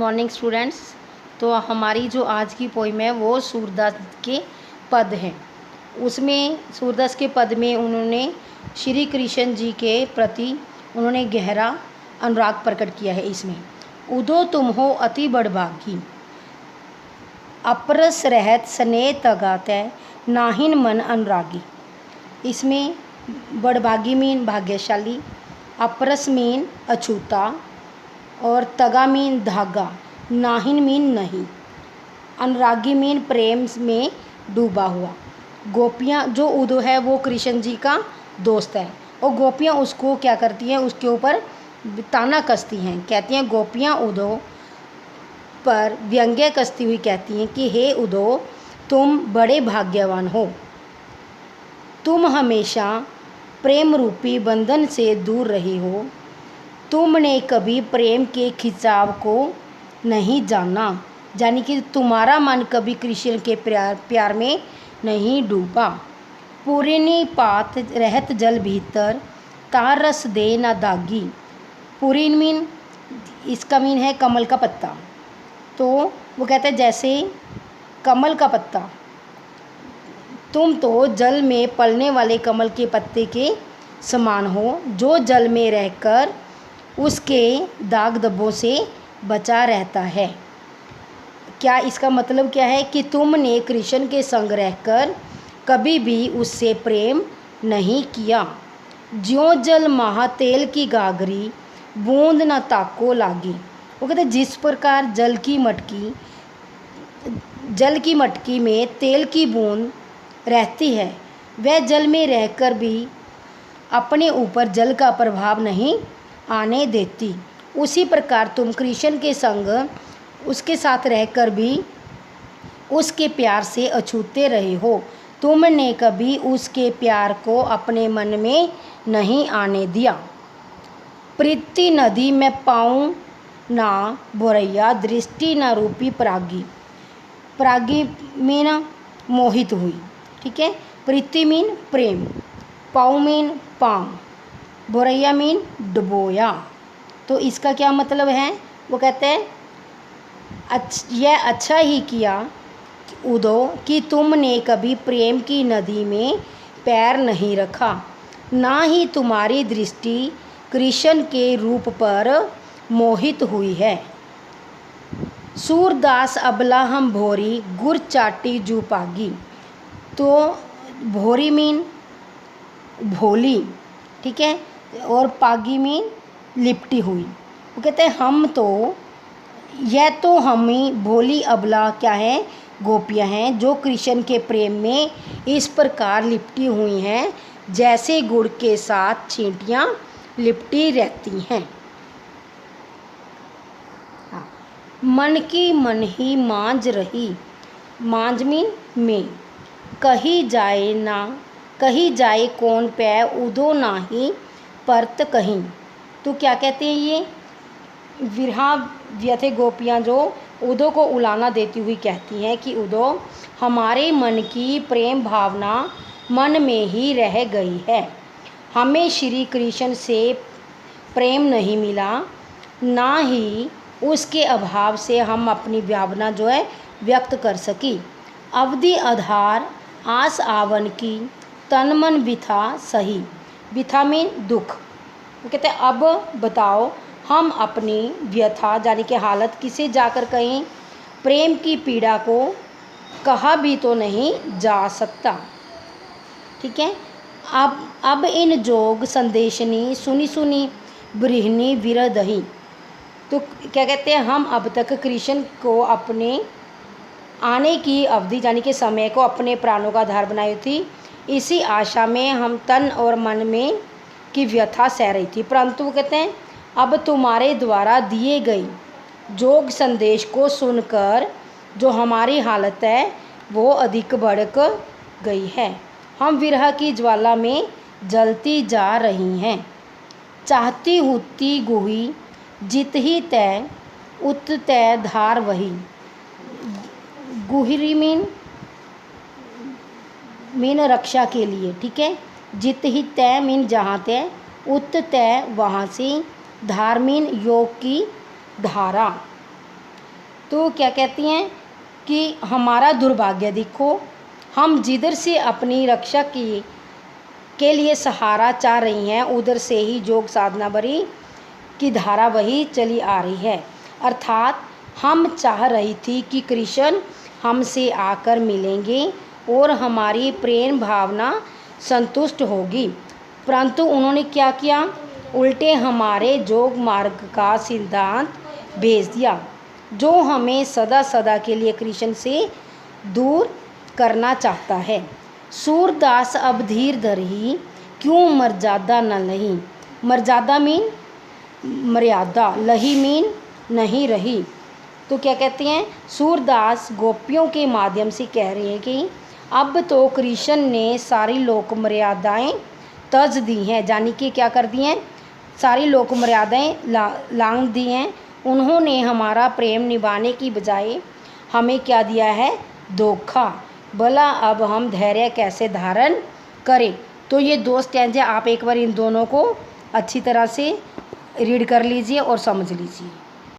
Morning students. तो हमारी जो आज की पोइम है वो सूरदास के पद हैं। उसमें सूरदास के पद में उन्होंने श्री कृष्ण जी के प्रति उन्होंने गहरा अनुराग प्रकट किया है। इसमें उदो तुम हो अति बड़भागी, अपरस रहत स्नेह तगातै, नाहिन मन अनुरागी। इसमें बड़भागी मीन भाग्यशाली, अपरस मीन अछूता और तगा मीन धागा, नाहिन मीन नहीं, अनुरागी मीन प्रेम में डूबा हुआ। गोपियाँ जो उदो है वो कृष्ण जी का दोस्त है और गोपियाँ उसको क्या करती हैं, उसके ऊपर ताना कसती हैं। कहती हैं गोपियाँ उदो पर व्यंग्य कसती हुई कहती हैं कि हे उदो, तुम बड़े भाग्यवान हो, तुम हमेशा प्रेम रूपी बंधन से दूर रहे हो, तुमने कभी प्रेम के खिंचाव को नहीं जाना, यानी कि तुम्हारा मन कभी कृष्ण के प्यार में नहीं डूबा। पूरिनी पात रहत जल भीतर, तार रस दे ना दागी। पूरिन मीन, इसका मीन है कमल का पत्ता। तो वो कहते हैं जैसे कमल का पत्ता, तुम तो जल में पलने वाले कमल के पत्ते के समान हो, जो जल में रहकर उसके दाग धब्बों से बचा रहता है। क्या इसका मतलब क्या है कि तुमने कृष्ण के संग रहकर कभी भी उससे प्रेम नहीं किया। ज्यों जल महा तेल की गागरी, बूंद न ताको लागी। वो कहते जिस प्रकार जल की मटकी में तेल की बूंद रहती है, वह जल में रहकर भी अपने ऊपर जल का प्रभाव नहीं आने देती, उसी प्रकार तुम कृष्ण के संग उसके साथ रहकर भी उसके प्यार से अछूते रहे हो। तुमने कभी उसके प्यार को अपने मन में नहीं आने दिया। प्रीति नदी में पाऊँ ना बोरैया, दृष्टि ना रूपी परागी। परागी मीन मोहित हुई, ठीक है। प्रीति मीन प्रेम, पाऊ मीन पाँव, बोरैया मीन डुबोया। तो इसका क्या मतलब है, वो कहते हैं यह अच्छा ही किया उदो कि तुमने कभी प्रेम की नदी में पैर नहीं रखा, ना ही तुम्हारी दृष्टि कृष्ण के रूप पर मोहित हुई है। सूरदास अबला हम भोरी, गुर चाटी जू पागी। तो भोरी मीन भोली, ठीक है, और पागी मीन लिपटी हुई। वो कहते हैं हम तो ही भोली अबला क्या है, गोपियाँ हैं जो कृष्ण के प्रेम में इस प्रकार लिपटी हुई हैं जैसे गुड़ के साथ चींटियाँ लिपटी रहती हैं। मन की मन ही मांझ रही, मांझ मीन में, कही जाए कौन पै, उदो नाही परत कहीं। तो क्या कहते हैं ये विरहा व्यथे गोपियाँ जो उदो को उलाना देती हुई कहती हैं कि उदो, हमारे मन की प्रेम भावना मन में ही रह गई है, हमें श्री कृष्ण से प्रेम नहीं मिला, ना ही उसके अभाव से हम अपनी भावना जो है व्यक्त कर सकी। अवधि आधार आस आवन की, तन मन बिथा सही। बिथा में दुख। वो कहते हैं अब बताओ हम अपनी व्यथा यानी कि हालत किसे जाकर कहें, प्रेम की पीड़ा को कहा भी तो नहीं जा सकता, ठीक है। अब इन जोग संदेशनी, सुनी सुनी बृहनी विरदही। तो क्या कहते हैं हम अब तक कृष्ण को अपने आने की अवधि यानी कि समय को अपने प्राणों का आधार बनाई थी, इसी आशा में हम तन और मन में की व्यथा सह रही थी, परंतु वो कहते हैं अब तुम्हारे द्वारा दिए गई जोग संदेश को सुनकर जो हमारी हालत है वो अधिक बढ़ गई है, हम विरह की ज्वाला में जलती जा रही हैं। चाहती हुती गुही, जित ही तय उत तय धार वही। गुहरी मीन रक्षा के लिए, ठीक है। जित ही तय मीन जहाँ तय, उत तय वहाँ से, धार मीन योग की धारा। तो क्या कहती हैं कि हमारा दुर्भाग्य देखो, हम जिधर से अपनी रक्षा के लिए सहारा चाह रही हैं उधर से ही योग साधना बरी की धारा वही चली आ रही है। अर्थात हम चाह रही थी कि कृष्ण हमसे आकर मिलेंगे और हमारी प्रेम भावना संतुष्ट होगी, परंतु उन्होंने क्या किया, उल्टे हमारे योग मार्ग का सिद्धांत भेज दिया जो हमें सदा सदा के लिए कृष्ण से दूर करना चाहता है। सूरदास अब धीर धरही क्यों मर्यादा न लही। मर्यादा मीन मर्यादा, लही मीन नहीं रही। तो क्या कहते हैं, सूरदास गोपियों के माध्यम से कह रहे हैं कि अब तो कृष्ण ने सारी लोक मर्यादाएं तज दी हैं, यानी कि क्या कर दी हैं, सारी लोक मर्यादाएं लांघ दी हैं। उन्होंने हमारा प्रेम निभाने की बजाय हमें क्या दिया है, धोखा। भला अब हम धैर्य कैसे धारण करें। तो ये दो स्टैंजे आप एक बार इन दोनों को अच्छी तरह से रीड कर लीजिए और समझ लीजिए।